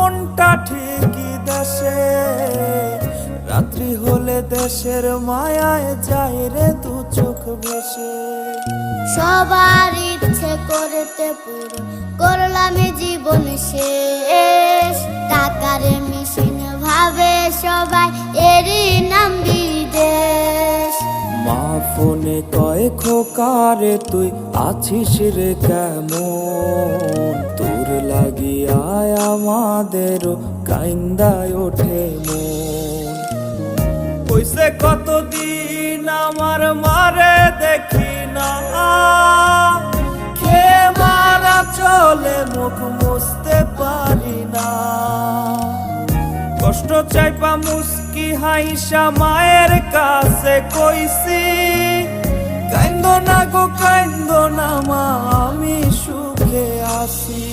মনটা ঠিকই দেশে, রাত্রি হলে দেশের মায়ায় যায় রে দু চোখ ভেসে। সবার ইচ্ছে করতে পুরো করলাম জীবন শেষ, টাকার মেশিন ভাবে সবাই এরই নাম বিদেশ। মা ফোনে কয় খোকারে তুই আছিস রে কেমন, তোর লাগিয়ায় আমাদেরও কাইন্দায় ওঠে মন। কইছে কতদিন আমার মারে দেখি না, খে মারা চলে মুখ মুছতে পারি না। কষ্ট চাইপা মুস্কি হাইসা মায়ের কাছে কইছি, কাইন্দ না গো কাইন্দ না মা, আমি সুখে আছি।